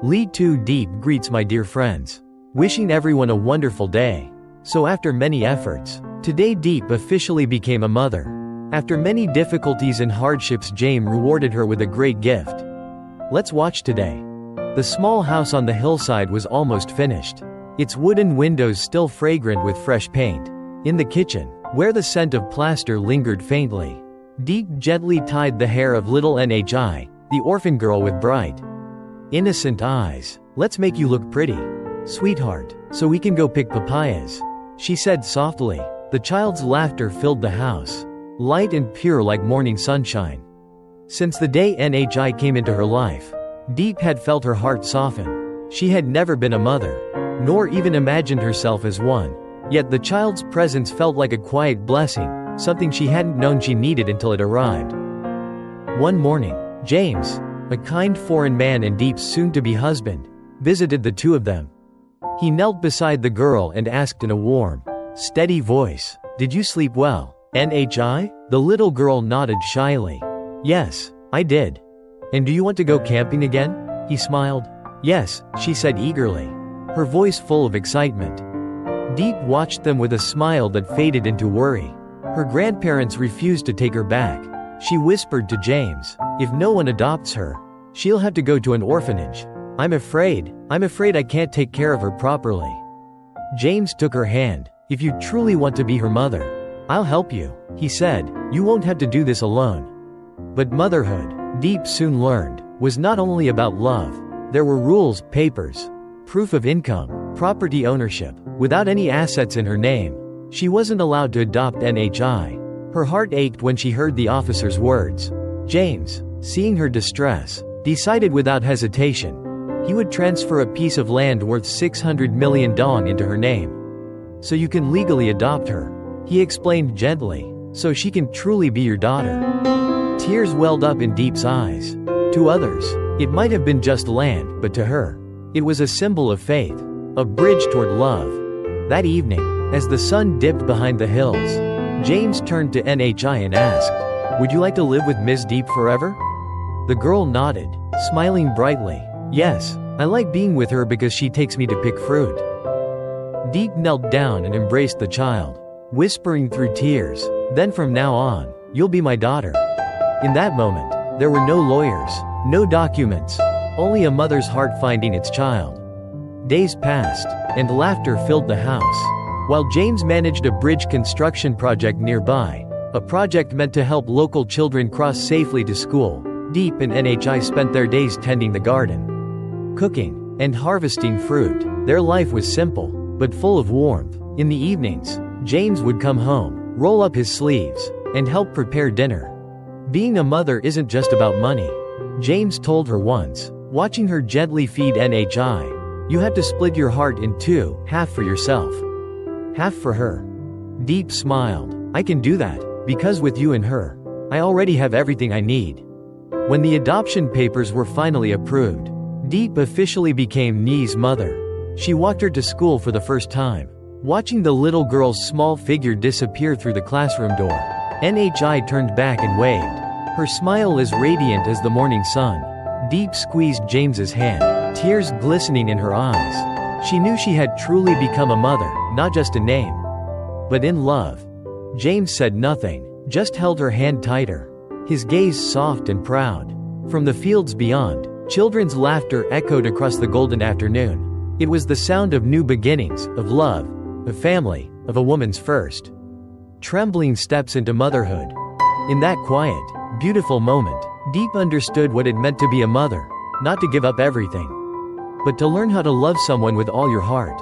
Lytudiep greets my dear friends, wishing everyone a wonderful day. So after many efforts, today Diep officially became a mother. After many difficulties and hardships, James rewarded her with a great gift. Let's watch today. The small house on the hillside was almost finished. Its wooden windows still fragrant with fresh paint. In the kitchen, where the scent of plaster lingered faintly, Diep gently tied the hair of little Nhi, the orphan girl with bright, innocent eyes. Let's make you look pretty, sweetheart, so we can go pick papayas, she said softly. The child's laughter filled the house, light and pure like morning sunshine. Since the day Nhi came into her life, Diep had felt her heart soften. She had never been a mother, nor even imagined herself as one. Yet the child's presence felt like a quiet blessing, something she hadn't known she needed until it arrived. One morning, James, a kind foreign man and Diep's soon-to-be husband, visited the two of them. He knelt beside the girl and asked in a warm, steady voice, "Did you sleep well, Nhi?" The little girl nodded shyly. "Yes, I did." "And do you want to go camping again?" He smiled. "Yes," she said eagerly, her voice full of excitement. Diep watched them with a smile that faded into worry. Her grandparents refused to take her back. She whispered to James, "If no one adopts her, she'll have to go to an orphanage. I'm afraid I can't take care of her properly." James took her hand. "If you truly want to be her mother, I'll help you," he said. "You won't have to do this alone." But motherhood, Diep soon learned, was not only about love. There were rules, papers, proof of income, property ownership. Without any assets in her name, she wasn't allowed to adopt Nhi. Her heart ached when she heard the officer's words. James, seeing her distress, decided without hesitation he would transfer a piece of land worth 600 million dong into her name. "So you can legally adopt her," he explained gently, "so she can truly be your daughter." Tears welled up in Diep's eyes. To others, it might have been just land, but to her, it was a symbol of faith, a bridge toward love. That evening, as the sun dipped behind the hills, James turned to Nhi and asked, "Would you like to live with Ms. Diep forever?" The girl nodded, smiling brightly. "Yes, I like being with her because she takes me to pick fruit." Diep knelt down and embraced the child, whispering through tears, "Then from now on, you'll be my daughter." In that moment, there were no lawyers, no documents, only a mother's heart finding its child. Days passed, and laughter filled the house, while James managed a bridge construction project nearby, a project meant to help local children cross safely to school. Diep and Nhi spent their days tending the garden, cooking, and harvesting fruit. Their life was simple, but full of warmth. In the evenings, James would come home, roll up his sleeves, and help prepare dinner. "Being a mother isn't just about money," James told her once, watching her gently feed Nhi. "You have to split your heart in two, half for yourself, half for her." Diep smiled. "I can do that, because with you and her, I already have everything I need." When the adoption papers were finally approved, Diep officially became Nhi's mother. She walked her to school for the first time, watching the little girl's small figure disappear through the classroom door. Nhi turned back and waved, her smile as radiant as the morning sun. Diep squeezed James's hand, tears glistening in her eyes. She knew she had truly become a mother, not just a name, but in love. James said nothing, just held her hand tighter, his gaze soft and proud. From the fields beyond, children's laughter echoed across the golden afternoon. It was the sound of new beginnings, of love, of family, of a woman's first trembling steps into motherhood. In that quiet, beautiful moment, Diep understood what it meant to be a mother, not to give up everything, but to learn how to love someone with all your heart.